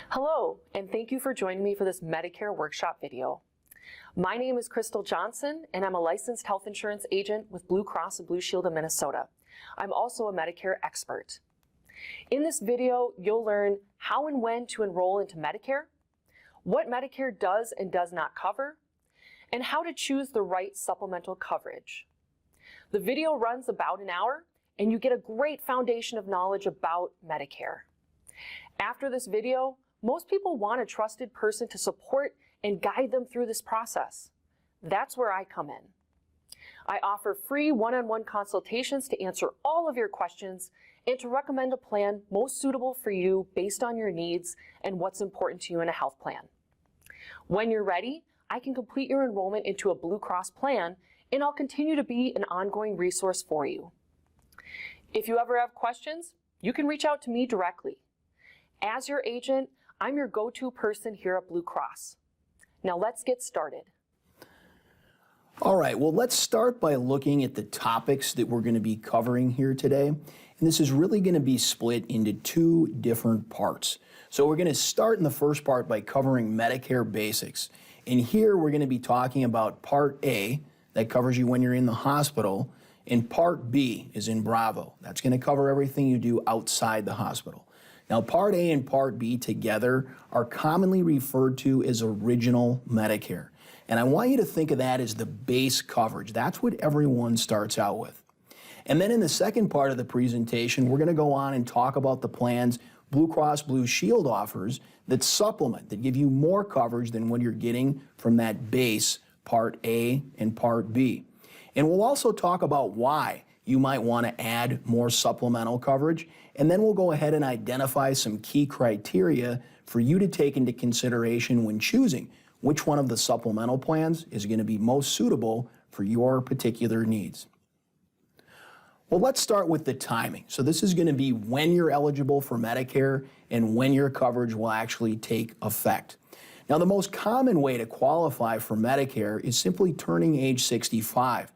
Hello, and thank you for joining me for this Medicare workshop video. My name is Krystal Johnson, and I'm a licensed health insurance agent with Blue Cross and Blue Shield of Minnesota. I'm also a Medicare expert. In this video, you'll learn how and when to enroll into Medicare, what Medicare does and does not cover, and how to choose the right supplemental coverage. The video runs about an hour, and you get a great foundation of knowledge about Medicare. After this video, most people want a trusted person to support and guide them through this process. That's where I come in. I offer free one-on-one consultations to answer all of your questions and to recommend a plan most suitable for you based on your needs and what's important to you in a health plan. When you're ready, I can complete your enrollment into a Blue Cross plan, and I'll continue to be an ongoing resource for you. If you ever have questions, you can reach out to me directly. As your agent, I'm your go-to person here at Blue Cross. Now let's get started. All right, well, let's start by looking at the topics that we're going to be covering here today. And this is really going to be split into two different parts. So we're going to start in the first part by covering Medicare basics. And here we're going to be talking about Part A, that covers you when you're in the hospital, and Part B is in Bravo. That's going to cover everything you do outside the hospital. Now, Part A and Part B together are commonly referred to as Original Medicare. And I want you to think of that as the base coverage. That's what everyone starts out with. And then in the second part of the presentation, we're going to go on and talk about the plans Blue Cross Blue Shield offers that supplement, that give you more coverage than what you're getting from that base Part A and Part B. And we'll also talk about why you might want to add more supplemental coverage, and then we'll go ahead and identify some key criteria for you to take into consideration when choosing which one of the supplemental plans is going to be most suitable for your particular needs. Well, let's start with the timing. So this is going to be when you're eligible for Medicare and when your coverage will actually take effect. Now, the most common way to qualify for Medicare is simply turning age 65.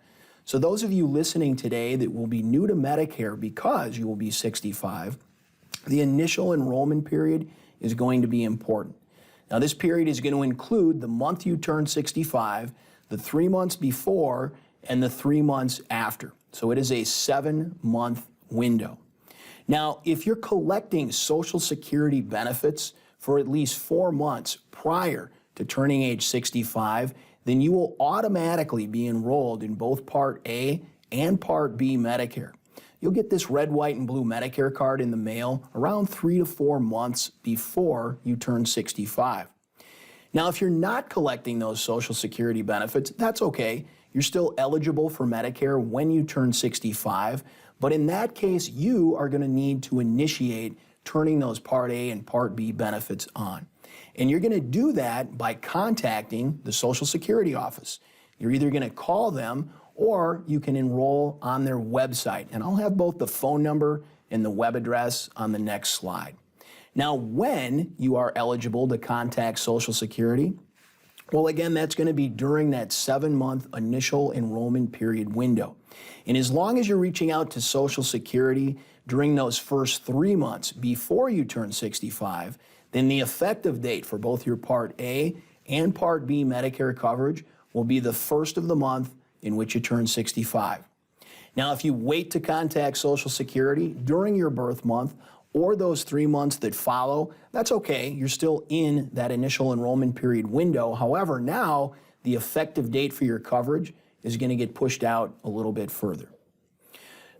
So those of you listening today that will be new to Medicare because you will be 65, the initial enrollment period is going to be important. Now, this period is going to include the month you turn 65, the 3 months before, and the 3 months after. So it is a 7-month window. Now, if you're collecting Social Security benefits for at least 4 months prior to turning age 65, then you will automatically be enrolled in both Part A and Part B Medicare. You'll get this red, white, and blue Medicare card in the mail around 3 to 4 months before you turn 65. Now, if you're not collecting those Social Security benefits, that's okay. You're still eligible for Medicare when you turn 65, but in that case, you are going to need to initiate turning those Part A and Part B benefits on. And you're going to do that by contacting the Social Security office. You're either going to call them or you can enroll on their website. And I'll have both the phone number and the web address on the next slide. Now, when you are eligible to contact Social Security, well, again, that's going to be during that 7-month initial enrollment period window. And as long as you're reaching out to Social Security during those first 3 months before you turn 65, then the effective date for both your Part A and Part B Medicare coverage will be the first of the month in which you turn 65. Now, if you wait to contact Social Security during your birth month or those 3 months that follow, that's okay. You're still in that initial enrollment period window. However, now the effective date for your coverage is going to get pushed out a little bit further.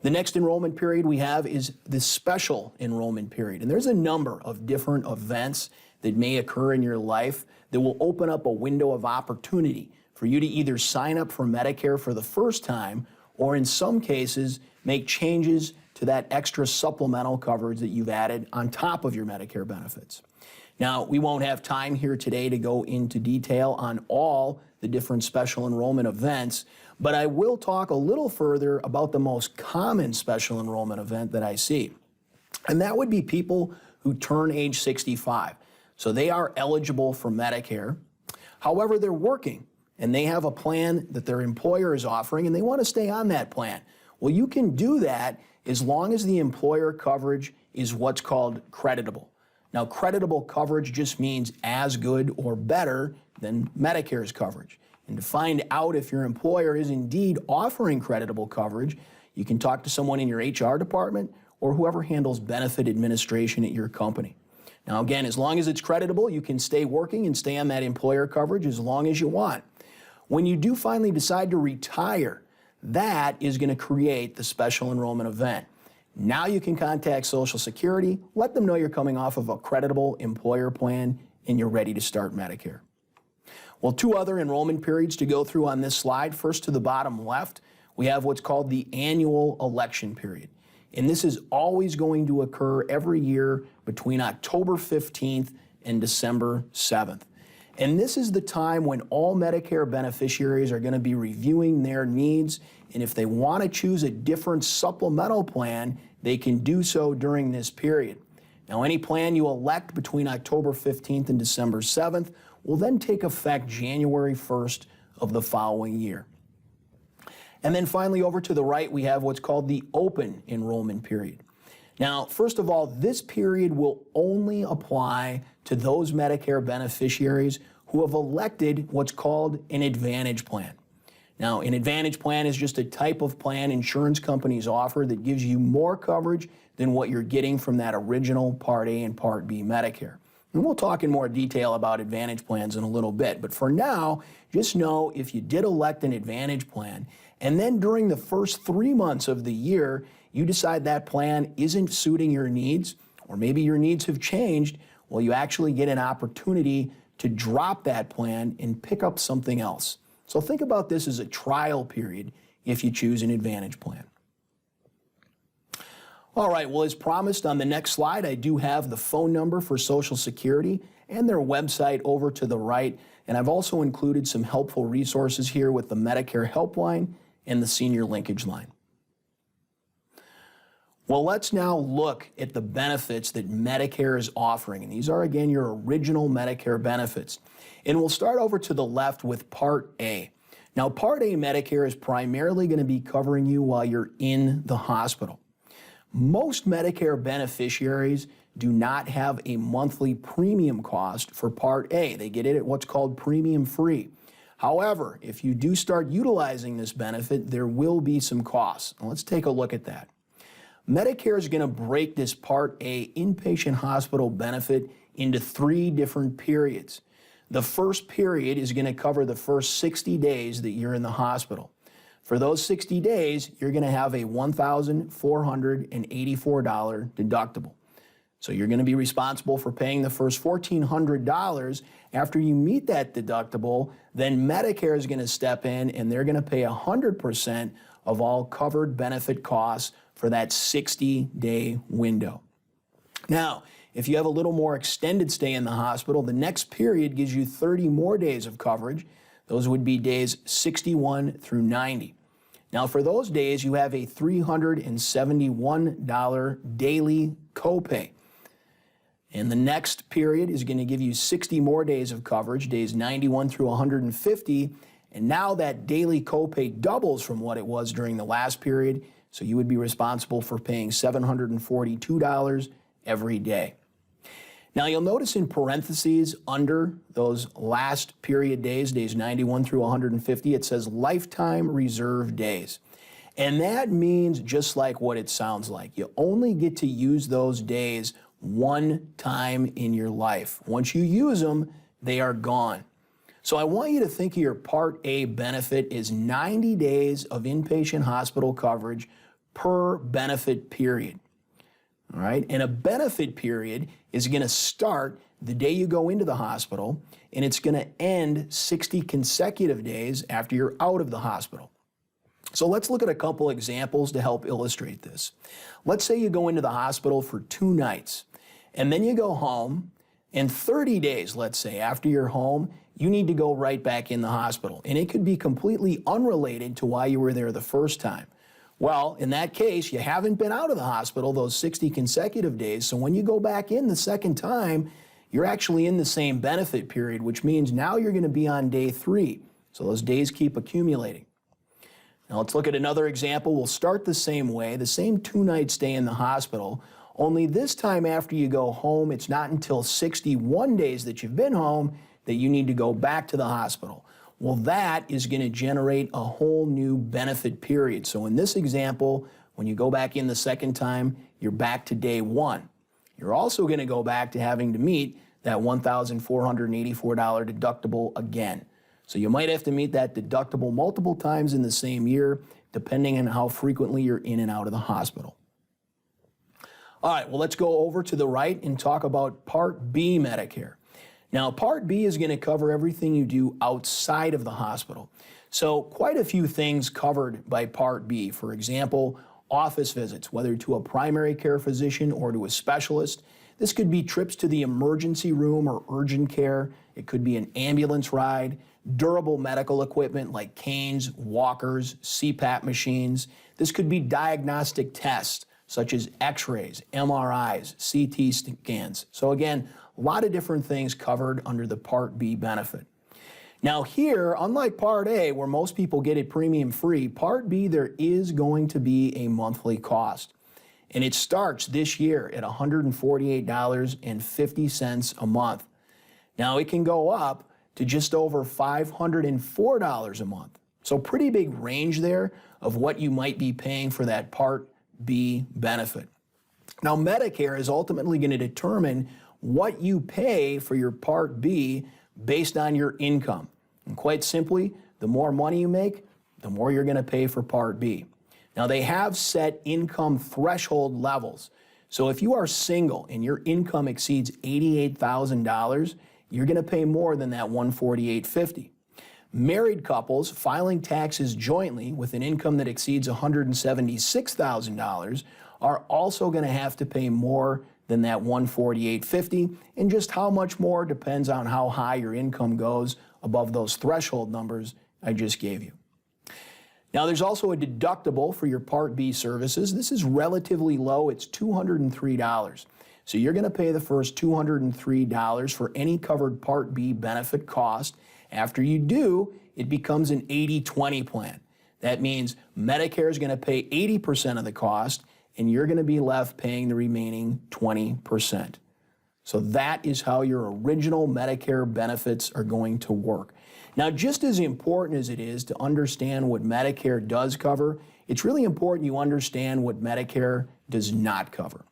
The next enrollment period we have is the special enrollment period. And there's a number of different events that may occur in your life that will open up a window of opportunity for you to either sign up for Medicare for the first time or in some cases make changes to that extra supplemental coverage that you've added on top of your Medicare benefits. Now, we won't have time here today to go into detail on all the different special enrollment events, but I will talk a little further about the most common special enrollment event that I see. And that would be people who turn age 65. So they are eligible for Medicare. However, they're working and they have a plan that their employer is offering and they want to stay on that plan. Well, you can do that as long as the employer coverage is what's called creditable. Now, creditable coverage just means as good or better than Medicare's coverage. And to find out if your employer is indeed offering creditable coverage, you can talk to someone in your HR department or whoever handles benefit administration at your company. Now, again, as long as it's creditable, you can stay working and stay on that employer coverage as long as you want. When you do finally decide to retire, that is going to create the special enrollment event. Now you can contact Social Security, let them know you're coming off of a creditable employer plan and you're ready to start Medicare. Well, two other enrollment periods to go through on this slide. First, to the bottom left, we have what's called the annual election period. And this is always going to occur every year between October 15th and December 7th. And this is the time when all Medicare beneficiaries are going to be reviewing their needs. And if they want to choose a different supplemental plan, they can do so during this period. Now, any plan you elect between October 15th and December 7th will then take effect January 1st of the following year. And then finally, over to the right, we have what's called the open enrollment period. Now, first of all, this period will only apply to those Medicare beneficiaries who have elected what's called an Advantage plan. Now, an Advantage plan is just a type of plan insurance companies offer that gives you more coverage than what you're getting from that original Part A and Part B Medicare. And we'll talk in more detail about Advantage plans in a little bit. But for now, just know if you did elect an Advantage plan, and then during the first 3 months of the year, you decide that plan isn't suiting your needs, or maybe your needs have changed, well, you actually get an opportunity to drop that plan and pick up something else. So think about this as a trial period if you choose an Advantage plan. All right, well, as promised on the next slide, I do have the phone number for Social Security and their website over to the right. And I've also included some helpful resources here with the Medicare helpline and the senior linkage line. Well, let's now look at the benefits that Medicare is offering. And these are, again, your original Medicare benefits. And we'll start over to the left with Part A. Now, Part A Medicare is primarily going to be covering you while you're in the hospital. Most Medicare beneficiaries do not have a monthly premium cost for Part A. They get it at what's called premium free. However, if you do start utilizing this benefit, there will be some costs. Now, let's take a look at that. Medicare is going to break this Part A inpatient hospital benefit into 3 different periods. The first period is going to cover the first 60 days that you're in the hospital. For those 60 days, you're going to have a $1,484 deductible. So you're going to be responsible for paying the first $1,400. After you meet that deductible, then Medicare is going to step in and they're going to pay 100% of all covered benefit costs for that 60-day window. Now, if you have a little more extended stay in the hospital, the next period gives you 30 more days of coverage. Those would be days 61 through 90. Now, for those days, you have a $371 daily copay. And the next period is going to give you 60 more days of coverage, days 91 through 150. And now that daily copay doubles from what it was during the last period. So you would be responsible for paying $742 every day. Now, you'll notice in parentheses under those last period days, days 91 through 150, it says lifetime reserve days. And that means just like what it sounds like. You only get to use those days one time in your life. Once you use them, they are gone. So I want you to think of your Part A benefit as 90 days of inpatient hospital coverage per benefit period. All right, and a benefit period is going to start the day you go into the hospital, and it's going to end 60 consecutive days after you're out of the hospital. So let's look at a couple examples to help illustrate this. Let's say you go into the hospital for 2 nights, and then you go home, and 30 days, let's say, after you're home, you need to go right back in the hospital. And it could be completely unrelated to why you were there the first time. Well, in that case, you haven't been out of the hospital those 60 consecutive days, so when you go back in the second time, you're actually in the same benefit period, which means now you're going to be on day 3. So those days keep accumulating. Now let's look at another example. We'll start the same way, the same 2-night stay in the hospital, Only this time after you go home, it's not until 61 days that you've been home that you need to go back to the hospital. Well, that is going to generate a whole new benefit period. So in this example, when you go back in the second time, you're back to day one. You're also going to go back to having to meet that $1,484 deductible again. So you might have to meet that deductible multiple times in the same year, depending on how frequently you're in and out of the hospital. All right, well, let's go over to the right and talk about Part B Medicare. Now, Part B is going to cover everything you do outside of the hospital. So quite a few things covered by Part B. For example, office visits, whether to a primary care physician or to a specialist. This could be trips to the emergency room or urgent care. It could be an ambulance ride, durable medical equipment like canes, walkers, CPAP machines. This could be diagnostic tests such as x-rays, MRIs, CT scans. So again, a lot of different things covered under the Part B benefit. Now here, unlike Part A, where most people get it premium free, Part B, there is going to be a monthly cost. And it starts this year at $148.50 a month. Now it can go up to just over $504 a month. So pretty big range there of what you might be paying for that Part B benefit. Now Medicare is ultimately going to determine what you pay for your Part B based on your income. And quite simply, the more money you make, the more you're going to pay for Part B. Now they have set income threshold levels. So if you are single and your income exceeds $88,000, you're going to pay more than that $148.50. Married couples filing taxes jointly with an income that exceeds $176,000 are also going to have to pay more than that $148.50, and just how much more depends on how high your income goes above those threshold numbers I just gave you. Now there's also a deductible for your Part B services. This is relatively low, it's $203. So you're going to pay the first $203 for any covered Part B benefit cost. After you do, it becomes an 80-20 plan. That means Medicare is going to pay 80% of the cost, and you're going to be left paying the remaining 20%. So that is how your original Medicare benefits are going to work. Now, just as important as it is to understand what Medicare does cover, it's really important you understand what Medicare does not cover.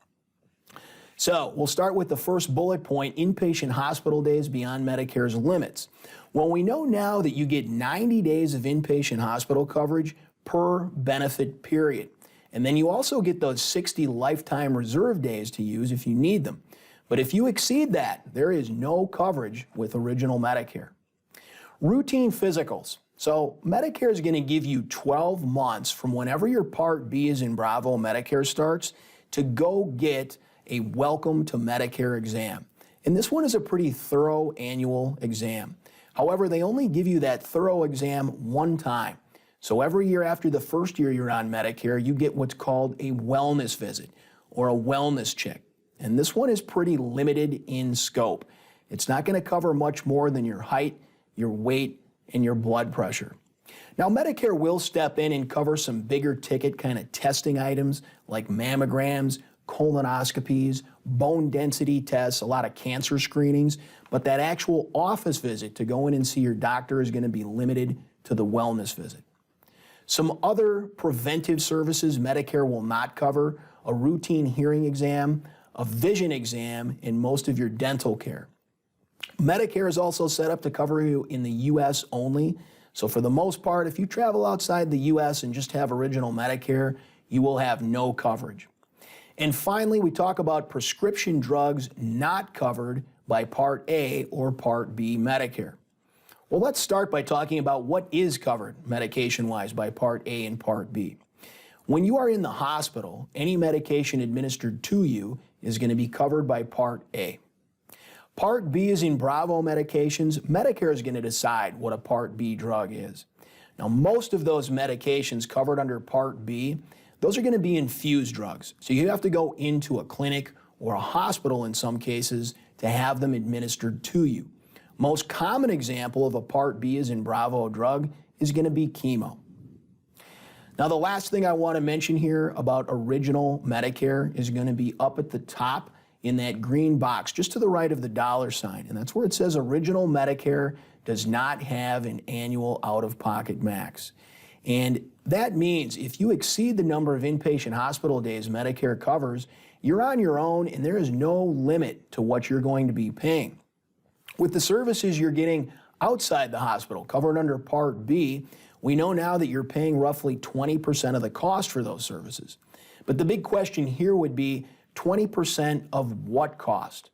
So we'll start with the first bullet point, inpatient hospital days beyond Medicare's limits. Well, we know now that you get 90 days of inpatient hospital coverage per benefit period. And then you also get those 60 lifetime reserve days to use if you need them. But if you exceed that, there is no coverage with original Medicare. Routine physicals. So Medicare is going to give you 12 months from whenever your Part B is in Bravo Medicare starts to go get a Welcome to Medicare exam. And this one is a pretty thorough annual exam. However, they only give you that thorough exam one time. So every year after the first year you're on Medicare, you get what's called a wellness visit or a wellness check. And this one is pretty limited in scope. It's not going to cover much more than your height, your weight, and your blood pressure. Now, Medicare will step in and cover some bigger ticket kind of testing items like mammograms, colonoscopies, bone density tests, a lot of cancer screenings, but that actual office visit to go in and see your doctor is going to be limited to the wellness visit. Some other preventive services Medicare will not cover: a routine hearing exam, a vision exam, and most of your dental care. Medicare is also set up to cover you in the U.S. only. So for the most part, if you travel outside the U.S. and just have original Medicare, you will have no coverage. And finally, we talk about prescription drugs not covered by Part A or Part B Medicare. Well, let's start by talking about what is covered medication-wise by Part A and Part B. When you are in the hospital, any medication administered to you is going to be covered by Part A. Part B is in Bravo medications. Medicare is going to decide what a Part B drug is. Now, most of those medications covered under Part B, those are going to be infused drugs. So you have to go into a clinic or a hospital in some cases to have them administered to you. Most common example of a Part B is in Bravo drug is going to be chemo. Now, Now, the last thing I want to mention here about Original Medicare is going to be up at the top in that green box, just to the right of the $sign. And that's where it says Original Medicare does not have an annual out-of-pocket max. And that means if you exceed the number of inpatient hospital days Medicare covers, you're on your own and there is no limit to what you're going to be paying. With the services you're getting outside the hospital, covered under Part B, we know now that you're paying roughly 20% of the cost for those services. But the big question here would be 20% of what cost?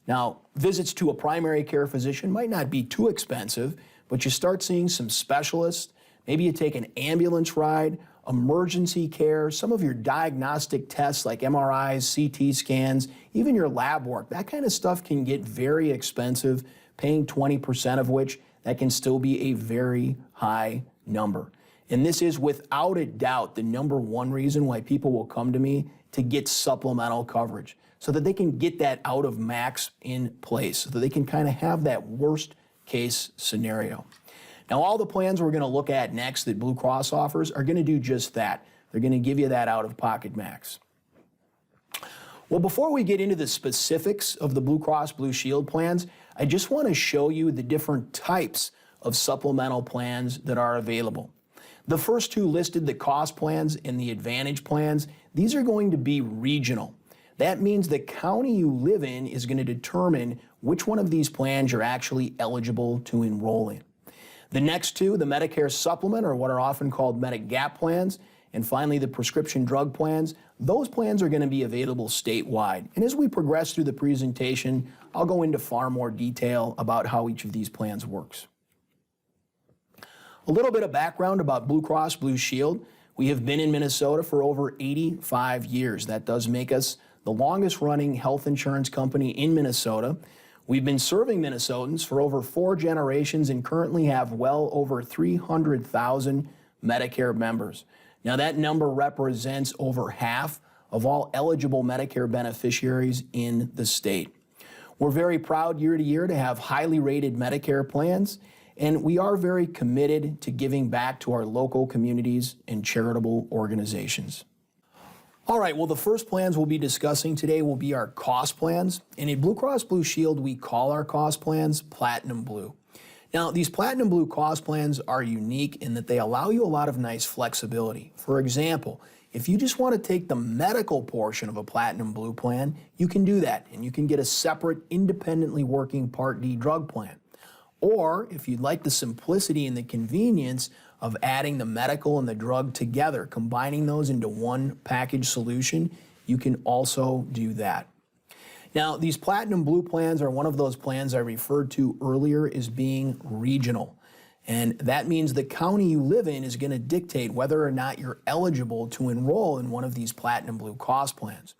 Now, visits to a primary care physician might not be too expensive, but you start seeing some specialists. Maybe you take an ambulance ride, emergency care, some of your diagnostic tests like MRIs, CT scans, even your lab work. That kind of stuff can get very expensive, paying 20% of which, that can still be a very high number. And this is without a doubt the number one reason why people will come to me to get supplemental coverage, so that they can get that out of max in place, so that they can kind of have that worst case scenario. Now, all the plans we're going to look at next that Blue Cross offers are going to do just that. They're going to give you that out-of-pocket max. Well, before we get into the specifics of the Blue Cross Blue Shield plans, I just want to show you the different types of supplemental plans that are available. The first two listed, the cost plans and the advantage plans, these are going to be regional. That means the county you live in is going to determine which one of these plans you're actually eligible to enroll in. The next two, the Medicare Supplement, or what are often called Medigap plans, and finally the prescription drug plans, those plans are going to be available statewide. And as we progress through the presentation, I'll go into far more detail about how each of these plans works. A little bit of background about Blue Cross Blue Shield. We have been in Minnesota for over 85 years. That does make us the longest running health insurance company in Minnesota. We've been serving Minnesotans for over 4 generations and currently have well over 300,000 Medicare members. Now, that number represents over half of all eligible Medicare beneficiaries in the state. We're very proud year to year to have highly rated Medicare plans, and we are very committed to giving back to our local communities and charitable organizations. All right, well, the first plans we'll be discussing today will be our cost plans. And at Blue Cross Blue Shield, we call our cost plans Platinum Blue. Now, these Platinum Blue cost plans are unique in that they allow you a lot of nice flexibility. For example, if you just want to take the medical portion of a Platinum Blue plan, you can do that, and you can get a separate, independently working Part D drug plan. Or if you'd like the simplicity and the convenience of adding the medical and the drug together, combining those into one package solution, you can also do that. Now, these Platinum Blue plans are one of those plans I referred to earlier as being regional. And that means the county you live in is going to dictate whether or not you're eligible to enroll in one of these Platinum Blue cost plans.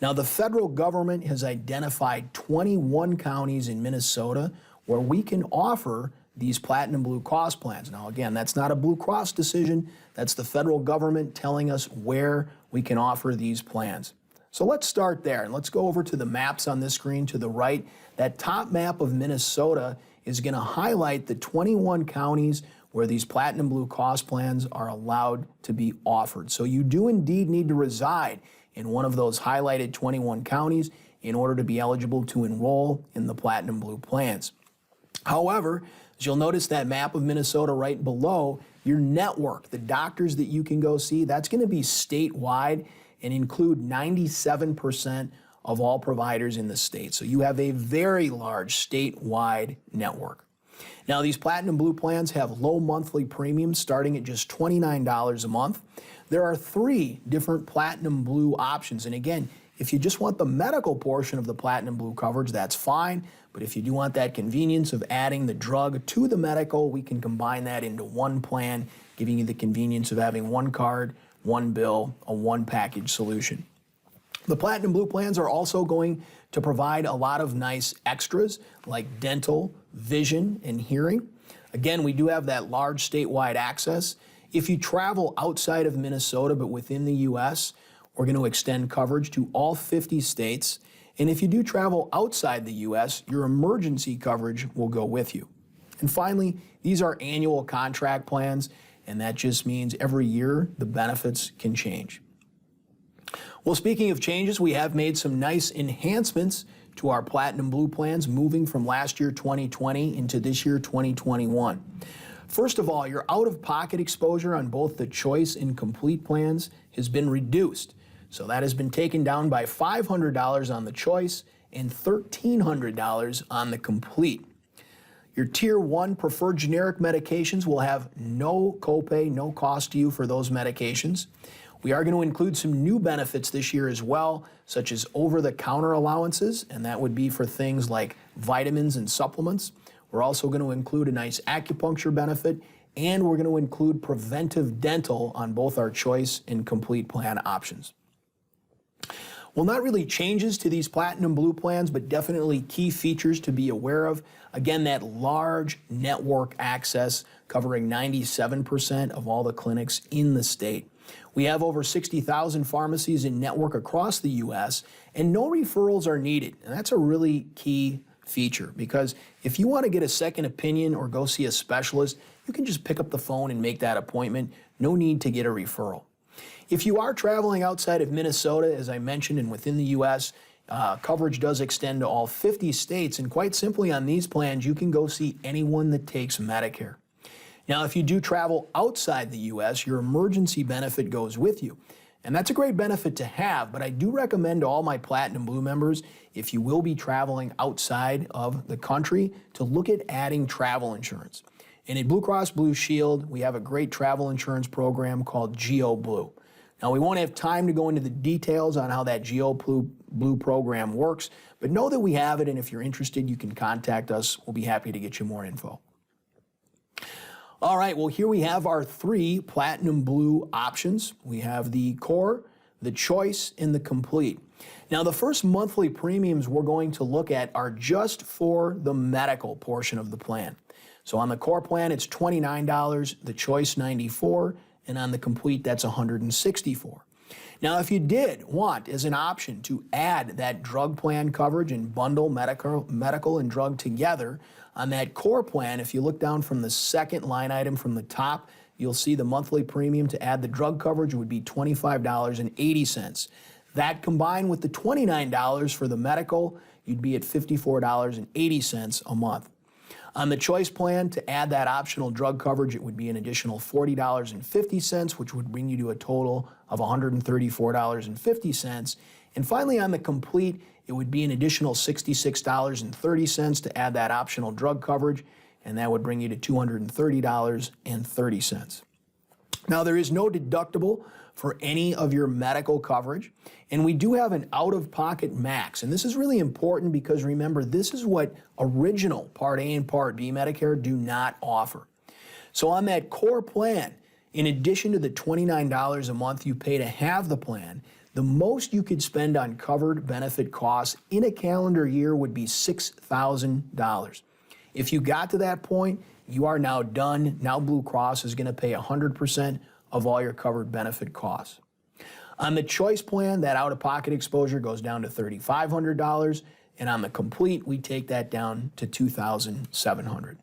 Now, the federal government has identified 21 counties in Minnesota where we can offer these Platinum Blue cost plans. Now, again, that's not a Blue Cross decision. That's the federal government telling us where we can offer these plans. So let's start there, and let's go over to the maps on this screen to the right. That top map of Minnesota is going to highlight the 21 counties where these Platinum Blue cost plans are allowed to be offered. So you do indeed need to reside in one of those highlighted 21 counties in order to be eligible to enroll in the Platinum Blue plans. However, as you'll notice that map of Minnesota right below, your network, the doctors that you can go see, that's going to be statewide and include 97% of all providers in the state. So you have a very large statewide network. Now, these Platinum Blue plans have low monthly premiums starting at just $29 a month. There are 3 different Platinum Blue options. And again, if you just want the medical portion of the Platinum Blue coverage, that's fine. But if you do want that convenience of adding the drug to the medical, we can combine that into one plan, giving you the convenience of having one card, one bill, a one package solution. The Platinum Blue plans are also going to provide a lot of nice extras like dental, vision, and hearing. Again, we do have that large statewide access. If you travel outside of Minnesota but within the U.S., we're going to extend coverage to all 50 states. And if you do travel outside the U.S., your emergency coverage will go with you. And finally, these are annual contract plans. and that just means every year the benefits can change. Well, speaking of changes, we have made some nice enhancements to our Platinum Blue plans moving from last year 2020 into this year 2021. First of all, your out-of-pocket exposure on both the Choice and Complete plans has been reduced. So that has been taken down by $500 on the Choice and $1,300 on the Complete. Your Tier 1 preferred generic medications will have no copay, no cost to you for those medications. We are going to include some new benefits this year as well, such as over-the-counter allowances, and that would be for things like vitamins and supplements. We're also going to include a nice acupuncture benefit, and we're going to include preventive dental on both our Choice and Complete plan options. Well, not really changes to these Platinum Blue plans, but definitely key features to be aware of. Again, that large network access covering 97% of all the clinics in the state. We have over 60,000 pharmacies in network across the U.S., and no referrals are needed. And that's a really key feature, because if you want to get a second opinion or go see a specialist, you can just pick up the phone and make that appointment. No need to get a referral. If you are traveling outside of Minnesota, as I mentioned, and within the U.S., coverage does extend to all 50 states, and quite simply on these plans, you can go see anyone that takes Medicare. Now, if you do travel outside the U.S., your emergency benefit goes with you. And that's a great benefit to have, but I do recommend to all my Platinum Blue members, if you will be traveling outside of the country, to look at adding travel insurance. And at Blue Cross Blue Shield, we have a great travel insurance program called Geo Blue. Now, we won't have time to go into the details on how that Geo Blue program works, but know that we have it, and if you're interested, you can contact us. We'll be happy to get you more info. All right, well, here we have our 3 Platinum Blue options. We have the Core, the Choice, and the Complete. Now, the first monthly premiums we're going to look at are just for the medical portion of the plan. So on the Core plan, it's $29, the Choice $94, and on the Complete, that's $164. Now, if you did want, as an option, to add that drug plan coverage and bundle medical and drug together, on that Core plan, if you look down from the second line item from the top, you'll see the monthly premium to add the drug coverage would be $25.80. That combined with the $29 for the medical, you'd be at $54.80 a month. On the Choice plan, to add that optional drug coverage, it would be an additional $40.50, which would bring you to a total of $134.50. And finally, on the Complete, it would be an additional $66.30 to add that optional drug coverage, and that would bring you to $230.30. Now, there is no deductible for any of your medical coverage, and we do have an out-of-pocket max. And this is really important because, remember, this is what original Part A and Part B Medicare do not offer. So on that Core plan, in addition to the $29 a month you pay to have the plan, the most you could spend on covered benefit costs in a calendar year would be $6,000. If you got to that point, you are now done. Now Blue Cross is going to pay 100% of all your covered benefit costs. On the Choice plan, that out-of-pocket exposure goes down to $3,500, and on the Complete, we take that down to $2,700.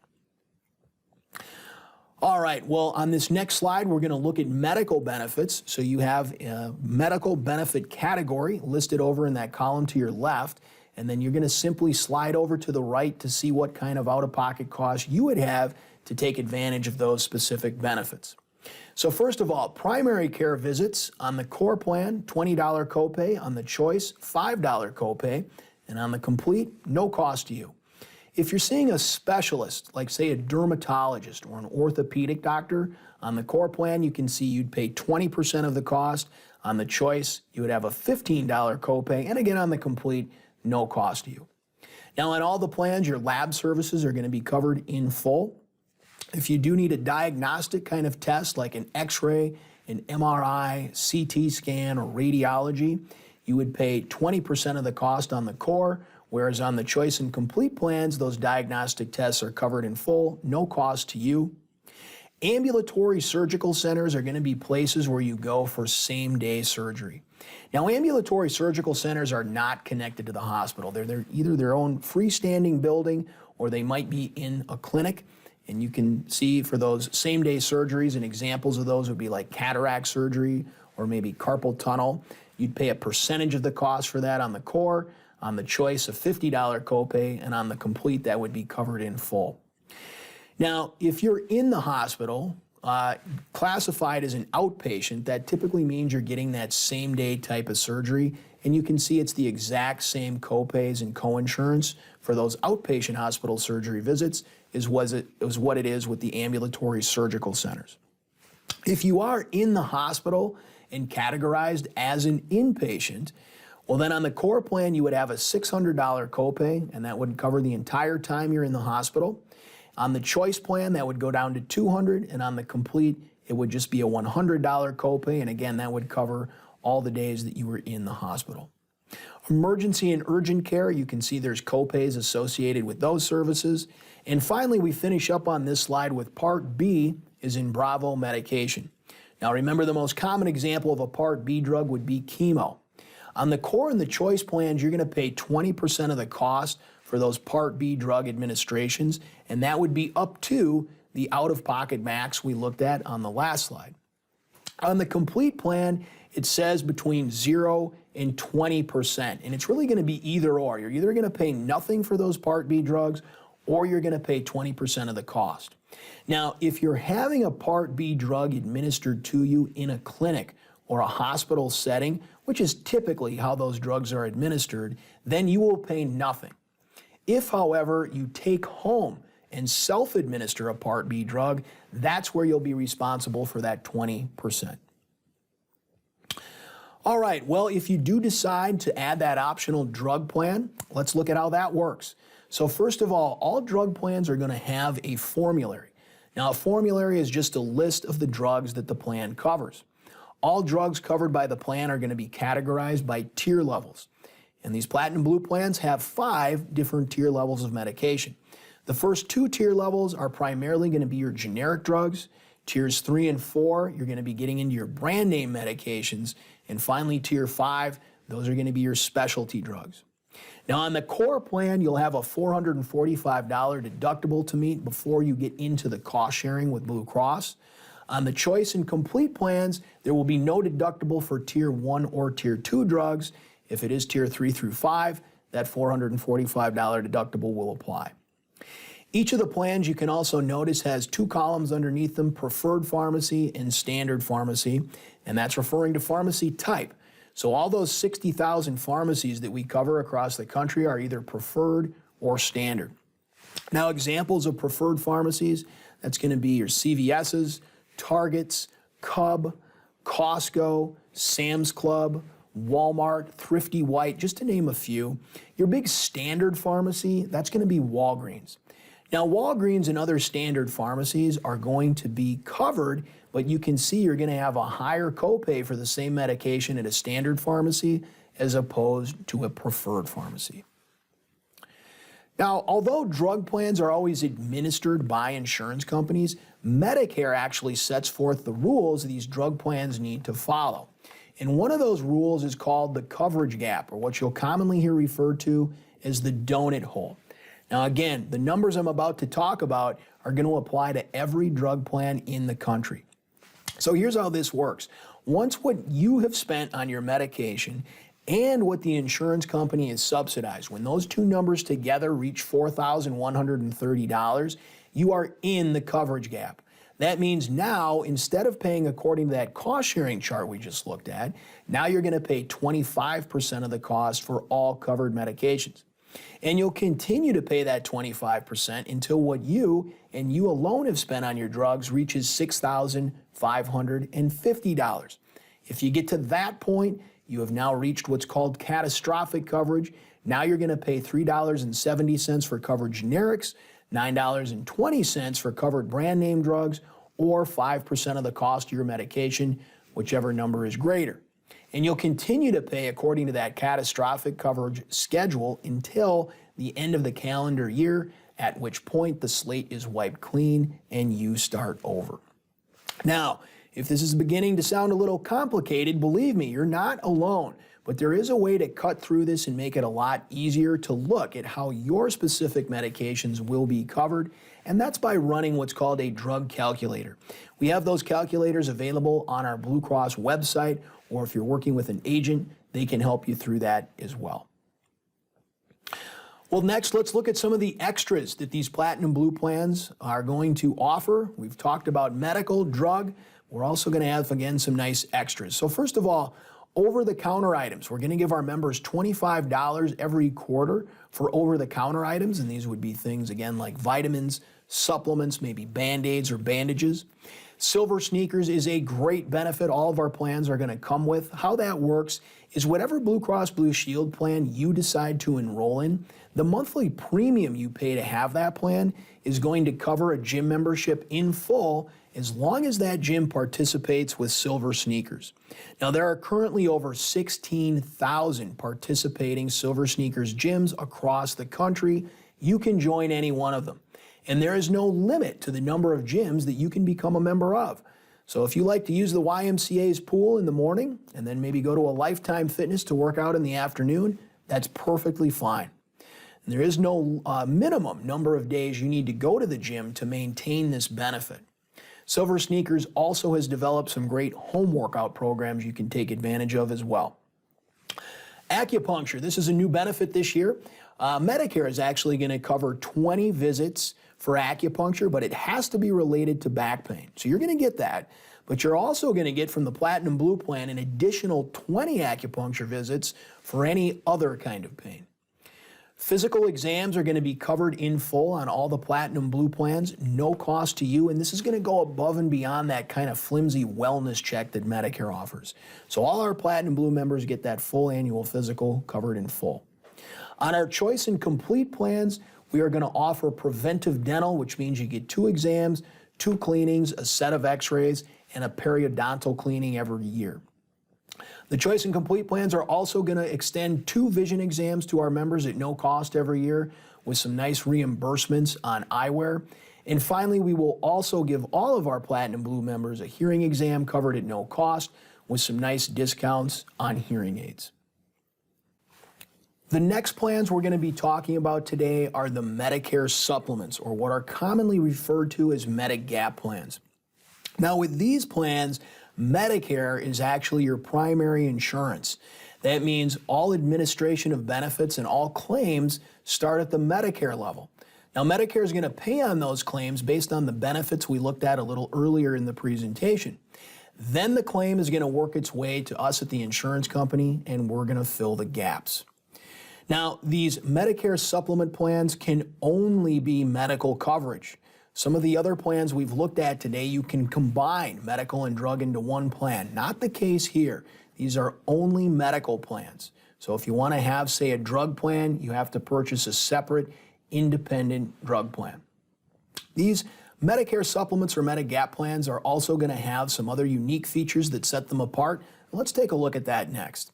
All right, well, on this next slide, we're going to look at medical benefits. So you have a medical benefit category listed over in that column to your left, and then you're going to simply slide over to the right to see what kind of out-of-pocket costs you would have to take advantage of those specific benefits. So first of all, primary care visits on the Core plan, $20 copay. On the Choice, $5 copay. And on the Complete, no cost to you. If you're seeing a specialist, like say a dermatologist or an orthopedic doctor, on the Core plan, you can see you'd pay 20% of the cost. On the Choice, you would have a $15 copay. And again, on the Complete, no cost to you. Now, on all the plans, your lab services are going to be covered in full. If you do need a diagnostic kind of test, like an X-ray, an MRI, CT scan, or radiology, you would pay 20% of the cost on the Core, whereas on the Choice and Complete plans, those diagnostic tests are covered in full, no cost to you. Ambulatory surgical centers are going to be places where you go for same-day surgery. Now, ambulatory surgical centers are not connected to the hospital. They're either their own freestanding building or they might be in a clinic. And you can see for those same-day surgeries, and examples of those would be like cataract surgery or maybe carpal tunnel. You'd pay a percentage of the cost for that on the core, on the choice a $50 copay, and on the complete that would be covered in full. Now, if you're in the hospital, classified as an outpatient, that typically means you're getting that same-day type of surgery, and you can see it's the exact same copays and coinsurance for those outpatient hospital surgery visits as what it is with the ambulatory surgical centers. If you are in the hospital and categorized as an inpatient, well, then on the core plan, you would have a $600 copay, and that would cover the entire time you're in the hospital. On the choice plan, that would go down to $200, and on the complete, it would just be a $100 copay, and again, that would cover all the days that you were in the hospital. Emergency and urgent care, you can see there's copays associated with those services. And finally, we finish up on this slide with Part B, is in Bravo medication. Now remember, the most common example of a Part B drug would be chemo. On the core and the choice plans, you're going to pay 20% of the cost for those Part B drug administrations, and that would be up to the out-of-pocket max we looked at on the last slide. On the complete plan, it says between 0 and 20%, and it's really going to be either or. You're either going to pay nothing for those Part B drugs, or you're going to pay 20% of the cost. Now, if you're having a Part B drug administered to you in a clinic or a hospital setting, which is typically how those drugs are administered, then you will pay nothing. If, however, you take home and self-administer a Part B drug, that's where you'll be responsible for that 20%. All right, well, if you do decide to add that optional drug plan, let's look at how that works. So first of all drug plans are going to have a formulary. Now, a formulary is just a list of the drugs that the plan covers. All drugs covered by the plan are going to be categorized by tier levels. And these Platinum Blue plans have 5 different tier levels of medication. The first 2 tier levels are primarily going to be your generic drugs. Tiers 3 and 4, you're going to be getting into your brand name medications. And finally, tier 5, those are going to be your specialty drugs. Now, on the core plan, you'll have a $445 deductible to meet before you get into the cost sharing with Blue Cross. On the choice and complete plans, there will be no deductible for tier 1 or tier 2 drugs. If it is tier 3 through 5, that $445 deductible will apply. Each of the plans, you can also notice, has 2 columns underneath them: preferred pharmacy and standard pharmacy, and that's referring to pharmacy type. So all those 60,000 pharmacies that we cover across the country are either preferred or standard. Now, examples of preferred pharmacies, that's going to be your CVS's, Target's, Cub, Costco, Sam's Club, Walmart, Thrifty White, just to name a few. Your big standard pharmacy, that's going to be Walgreens. Now, Walgreens and other standard pharmacies are going to be covered, but you can see you're going to have a higher copay for the same medication at a standard pharmacy as opposed to a preferred pharmacy. Now, although drug plans are always administered by insurance companies, Medicare actually sets forth the rules these drug plans need to follow. And one of those rules is called the coverage gap, or what you'll commonly hear referred to as the donut hole. Now again, the numbers I'm about to talk about are going to apply to every drug plan in the country. So here's how this works. Once what you have spent on your medication and what the insurance company has subsidized, when those 2 numbers together reach $4,130, you are in the coverage gap. That means now, instead of paying according to that cost-sharing chart we just looked at, now you're going to pay 25% of the cost for all covered medications. And you'll continue to pay that 25% until what you and you alone have spent on your drugs reaches $6,550. If you get to that point, you have now reached what's called catastrophic coverage. Now you're going to pay $3.70 for covered generics, $9.20 for covered brand name drugs, or 5% of the cost of your medication, whichever number is greater. And you'll continue to pay according to that catastrophic coverage schedule until the end of the calendar year, at which point the slate is wiped clean and you start over. Now, if this is beginning to sound a little complicated, believe me, you're not alone. But there is a way to cut through this and make it a lot easier to look at how your specific medications will be covered. and that's by running what's called a drug calculator. We have those calculators available on our Blue Cross website, or if you're working with an agent, they can help you through that as well. Well, next, let's look at some of the extras that these Platinum Blue plans are going to offer. We've talked about medical, drug. We're also going to have, again, some nice extras. So first of all, over-the-counter items. We're going to give our members $25 every quarter for over-the-counter items, and these would be things, again, like vitamins, supplements, maybe Band-Aids or bandages. Silver Sneakers is a great benefit all of our plans are going to come with. How that works is whatever Blue Cross Blue Shield plan you decide to enroll in, the monthly premium you pay to have that plan is going to cover a gym membership in full as long as that gym participates with Silver Sneakers. Now, there are currently over 16,000 participating Silver Sneakers gyms across the country. You can join any one of them. And there is no limit to the number of gyms that you can become a member of. So if you like to use the YMCA's pool in the morning and then maybe go to a Lifetime Fitness to work out in the afternoon, that's perfectly fine. And there is no minimum number of days you need to go to the gym to maintain this benefit. Silver Sneakers also has developed some great home workout programs you can take advantage of as well. Acupuncture, this is a new benefit this year. Medicare is actually going to cover 20 visits for acupuncture, but it has to be related to back pain. So you're going to get that, but you're also going to get from the Platinum Blue plan an additional 20 acupuncture visits for any other kind of pain. Physical exams are going to be covered in full on all the Platinum Blue plans, no cost to you, and this is going to go above and beyond that kind of flimsy wellness check that Medicare offers. So all our Platinum Blue members get that full annual physical covered in full. On our Choice and Complete plans, we are going to offer preventive dental, which means you get 2 exams, 2 cleanings, a set of x-rays, and a periodontal cleaning every year. The Choice and Complete plans are also going to extend 2 vision exams to our members at no cost every year with some nice reimbursements on eyewear. And finally, we will also give all of our Platinum Blue members a hearing exam covered at no cost with some nice discounts on hearing aids. The next plans we're going to be talking about today are the Medicare Supplements, or what are commonly referred to as Medigap plans. Now, with these plans, Medicare is actually your primary insurance. That means all administration of benefits and all claims start at the Medicare level. Now, Medicare is going to pay on those claims based on the benefits we looked at a little earlier in the presentation. Then the claim is going to work its way to us at the insurance company, and we're going to fill the gaps. Now, these Medicare supplement plans can only be medical coverage. Some of the other plans we've looked at today, you can combine medical and drug into one plan. Not the case here. These are only medical plans. So if you want to have, say, a drug plan, you have to purchase a separate, independent drug plan. These Medicare supplements or Medigap plans are also going to have some other unique features that set them apart. Let's take a look at that next.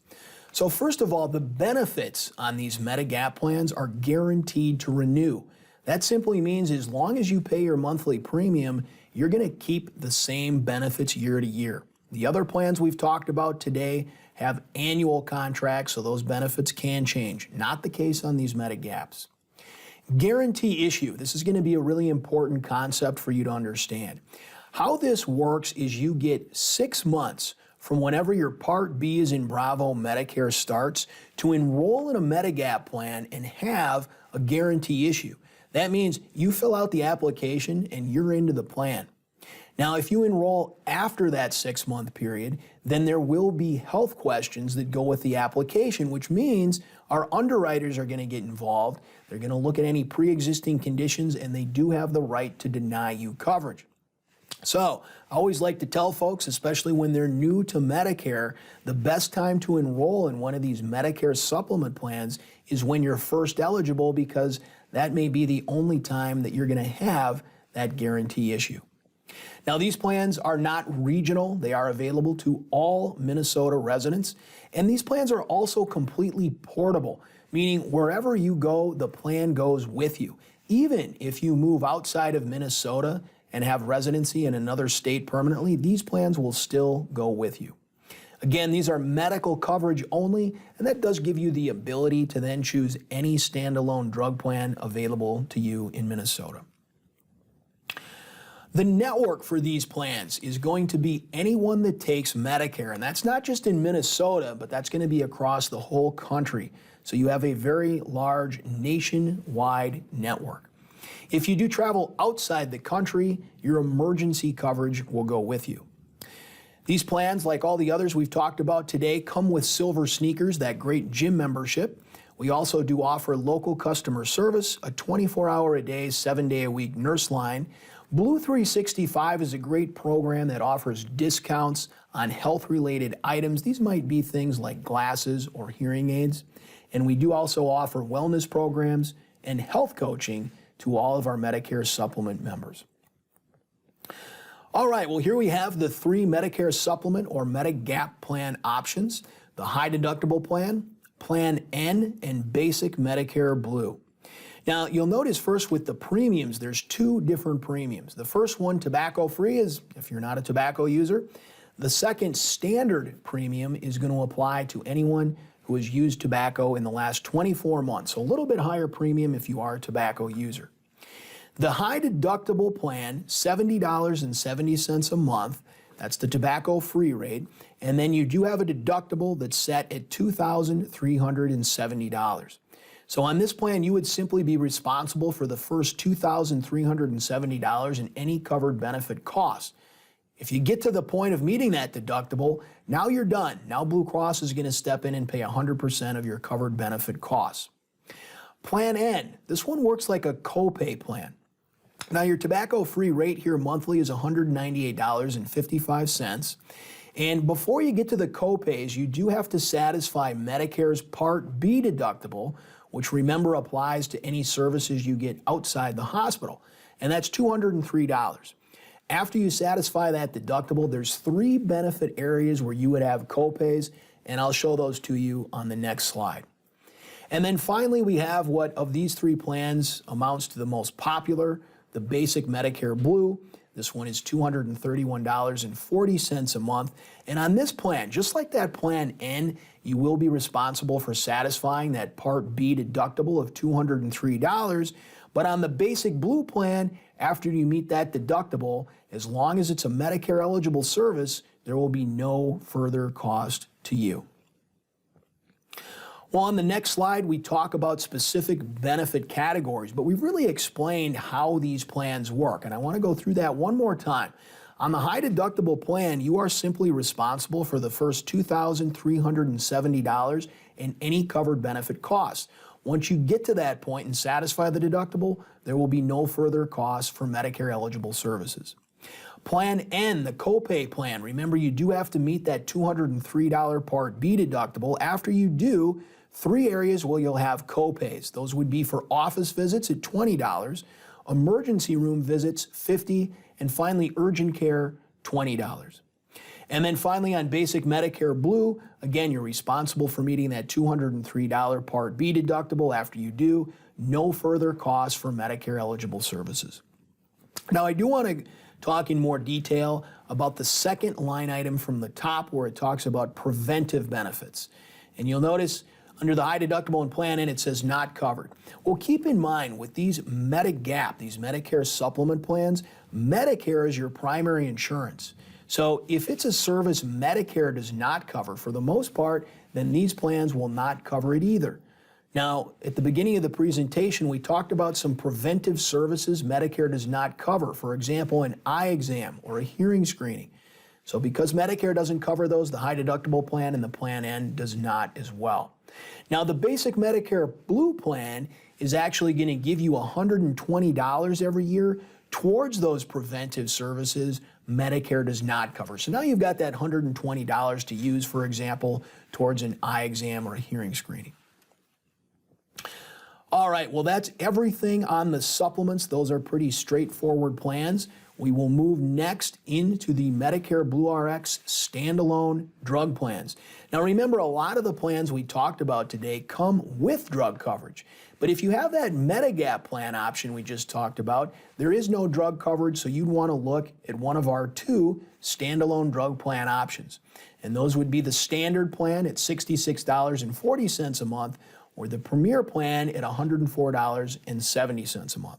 So first of all, the benefits on these Medigap plans are guaranteed to renew. That simply means as long as you pay your monthly premium, you're going to keep the same benefits year to year. The other plans we've talked about today have annual contracts, so those benefits can change. Not the case on these Medigaps. Guarantee issue. This is going to be a really important concept for you to understand. How this works is you get 6 months from whenever your Part B is in Bravo Medicare starts to enroll in a Medigap plan and have a guarantee issue. That means you fill out the application and you're into the plan. Now, if you enroll after that 6-month period, then there will be health questions that go with the application, which means our underwriters are going to get involved. They're going to look at any pre-existing conditions, and they do have the right to deny you coverage. So I always like to tell folks, especially when they're new to Medicare, the best time to enroll in one of these Medicare supplement plans is when you're first eligible, because that may be the only time that you're going to have that guarantee issue. Now, these plans are not regional. They are available to all Minnesota residents. And these plans are also completely portable, meaning wherever you go, the plan goes with you. Even if you move outside of Minnesota and have residency in another state permanently, these plans will still go with you. Again, these are medical coverage only, and that does give you the ability to then choose any standalone drug plan available to you in Minnesota. The network for these plans is going to be anyone that takes Medicare, and that's not just in Minnesota, but that's going to be across the whole country. So you have a very large nationwide network. If you do travel outside the country, your emergency coverage will go with you. These plans, like all the others we've talked about today, come with Silver Sneakers, that great gym membership. We also do offer local customer service, a 24-hour-a-day, 7-day-a-week nurse line. Blue 365 is a great program that offers discounts on health-related items. These might be things like glasses or hearing aids. And we do also offer wellness programs and health coaching to all of our Medicare Supplement members. All right, well, here we have the 3 Medicare Supplement or Medigap plan options: the high deductible plan, Plan N, and basic Medicare Blue. Now, you'll notice first with the premiums, there's 2 different premiums. The first one, tobacco-free, is if you're not a tobacco user. The second, standard premium, is going to apply to anyone who has used tobacco in the last 24 months. So a little bit higher premium if you are a tobacco user. The high deductible plan, $70.70 a month. That's the tobacco-free rate. And then you do have a deductible that's set at $2,370. So on this plan, you would simply be responsible for the first $2,370 in any covered benefit costs. If you get to the point of meeting that deductible, now you're done. Now Blue Cross is going to step in and pay 100% of your covered benefit costs. Plan N, this one works like a copay plan. Now your tobacco-free rate here monthly is $198.55. And before you get to the copays, you do have to satisfy Medicare's Part B deductible, which remember applies to any services you get outside the hospital, and that's $203. After you satisfy that deductible, there's 3 benefit areas where you would have copays, and I'll show those to you on the next slide. And then finally, we have what of these 3 plans amounts to the most popular, the basic Medicare Blue. This one is $231.40 a month. And on this plan, just like that Plan N, you will be responsible for satisfying that Part B deductible of $203. But on the basic Blue plan, after you meet that deductible, as long as it's a Medicare eligible service, there will be no further cost to you. Well, on the next slide, we talk about specific benefit categories, but we've really explained how these plans work, and I want to go through that one more time. On the high deductible plan, you are simply responsible for the first $2,370 in any covered benefit costs. Once you get to that point and satisfy the deductible, there will be no further costs for Medicare eligible services. Plan N, the copay plan, remember you do have to meet that $203 Part B deductible. After you do, 3 areas where you'll have copays. Those would be for office visits at $20, emergency room visits $50, and finally urgent care $20. And then finally on basic Medicare Blue, again, you're responsible for meeting that $203 Part B deductible. After you do, no further costs for Medicare eligible services. Now I do want to talk in more detail about the second line item from the top where it talks about preventive benefits. And you'll notice under the high deductible and Plan N, it says not covered. Well, keep in mind with these Medigap, these Medicare supplement plans, Medicare is your primary insurance. So if it's a service Medicare does not cover, for the most part, then these plans will not cover it either. Now, at the beginning of the presentation, we talked about some preventive services Medicare does not cover. For example, an eye exam or a hearing screening. So because Medicare doesn't cover those, the high deductible plan and the Plan N does not as well. Now, the basic Medicare Blue plan is actually going to give you $120 every year towards those preventive services Medicare does not cover. So now you've got that $120 to use, for example, towards an eye exam or a hearing screening. All right, well, that's everything on the supplements. Those are pretty straightforward plans. We will move next into the Medicare Blue Rx standalone drug plans. Now remember, a lot of the plans we talked about today come with drug coverage. But if you have that Medigap plan option we just talked about, there is no drug coverage, so you'd want to look at one of our 2 standalone drug plan options. And those would be the standard plan at $66.40 a month, or the Premier plan at $104.70 a month.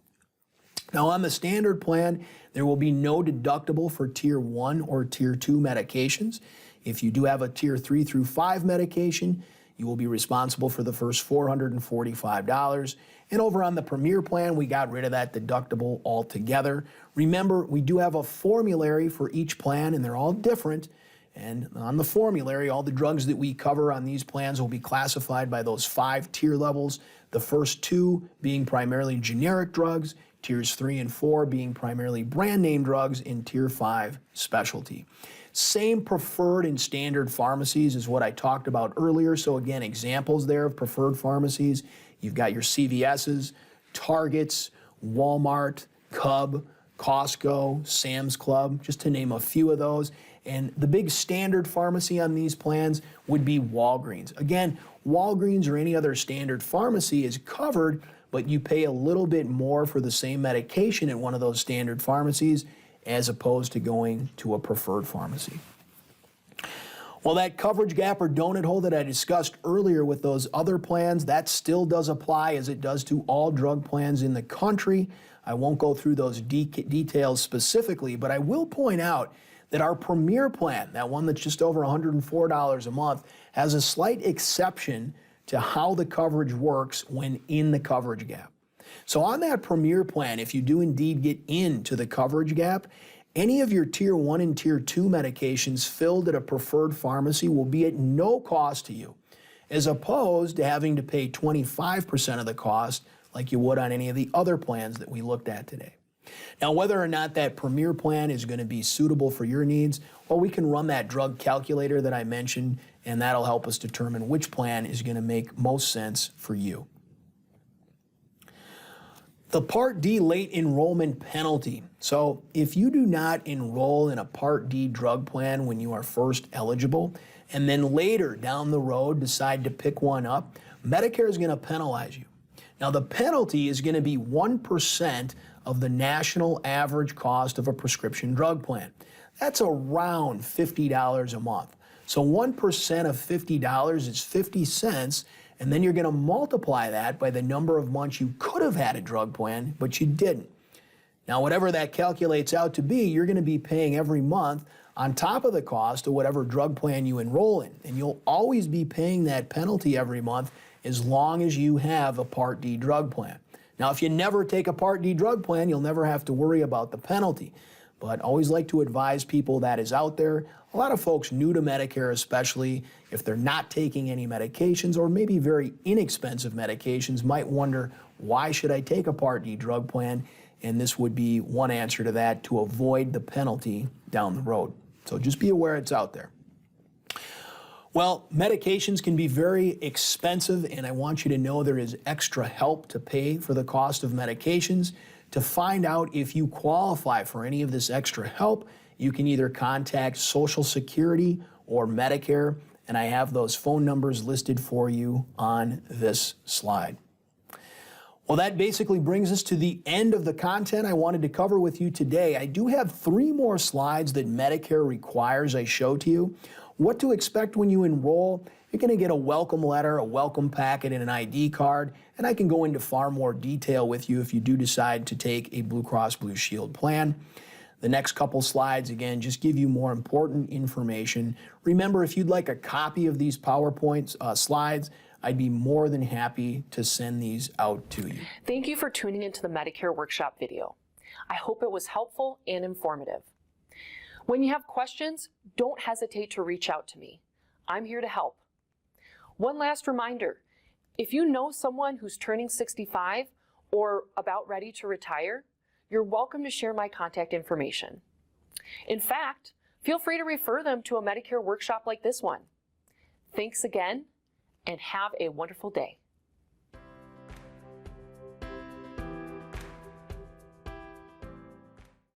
Now on the standard plan, There will be no deductible for Tier 1 or Tier 2 medications. If you do have a Tier 3 through 5 medication, you will be responsible for the first $445. And over on the Premier plan, we got rid of that deductible altogether. Remember, we do have a formulary for each plan, and they're all different. And on the formulary, all the drugs that we cover on these plans will be classified by those 5 tier levels. The first 2 being primarily generic drugs, Tiers 3 and 4 being primarily brand name drugs, and Tier 5 specialty. Same preferred and standard pharmacies as what I talked about earlier. So again, examples there of preferred pharmacies. You've got your CVS's, Targets, Walmart, Cub, Costco, Sam's Club, just to name a few of those. And the big standard pharmacy on these plans would be Walgreens. Again, Walgreens or any other standard pharmacy is covered, but you pay a little bit more for the same medication at one of those standard pharmacies as opposed to going to a preferred pharmacy. Well, that coverage gap or donut hole that I discussed earlier with those other plans, that still does apply as it does to all drug plans in the country. I won't go through those details specifically, but I will point out that our Premier plan, that one that's just over $104 a month, has a slight exception to how the coverage works when in the coverage gap. So on that Premier plan, if you do indeed get into the coverage gap, any of your Tier 1 and Tier 2 medications filled at a preferred pharmacy will be at no cost to you, as opposed to having to pay 25% of the cost like you would on any of the other plans that we looked at today. Now, whether or not that Premier plan is going to be suitable for your needs, well, we can run that drug calculator that I mentioned, and that'll help us determine which plan is going to make most sense for you. The Part D late enrollment penalty. So if you do not enroll in a Part D drug plan when you are first eligible, and then later down the road decide to pick one up, Medicare is going to penalize you. Now, the penalty is going to be 1% of the national average cost of a prescription drug plan. That's around $50 a month. So 1% of $50 is 50 cents, and then you're going to multiply that by the number of months you could have had a drug plan, but you didn't. Now, whatever that calculates out to be, you're going to be paying every month on top of the cost of whatever drug plan you enroll in. And you'll always be paying that penalty every month as long as you have a Part D drug plan. Now, if you never take a Part D drug plan, you'll never have to worry about the penalty. But always like to advise people that is out there. A lot of folks new to Medicare, especially if they're not taking any medications or maybe very inexpensive medications, might wonder, why should I take a Part D drug plan? And this would be one answer to that, to avoid the penalty down the road. So just be aware it's out there. Well, medications can be very expensive, and I want you to know there is extra help to pay for the cost of medications. To find out if you qualify for any of this extra help, you can either contact Social Security or Medicare, and I have those phone numbers listed for you on this slide. Well, that basically brings us to the end of the content I wanted to cover with you today. I do have 3 more slides that Medicare requires I show to you. What to expect when you enroll. You're going to get a welcome letter, a welcome packet, and an ID card, and I can go into far more detail with you if you do decide to take a Blue Cross Blue Shield plan. The next couple slides, again, just give you more important information. Remember, if you'd like a copy of these PowerPoint slides, I'd be more than happy to send these out to you. Thank you for tuning into the Medicare Workshop video. I hope it was helpful and informative. When you have questions, don't hesitate to reach out to me. I'm here to help. One last reminder, if you know someone who's turning 65 or about ready to retire, you're welcome to share my contact information. In fact, feel free to refer them to a Medicare workshop like this one. Thanks again, and have a wonderful day.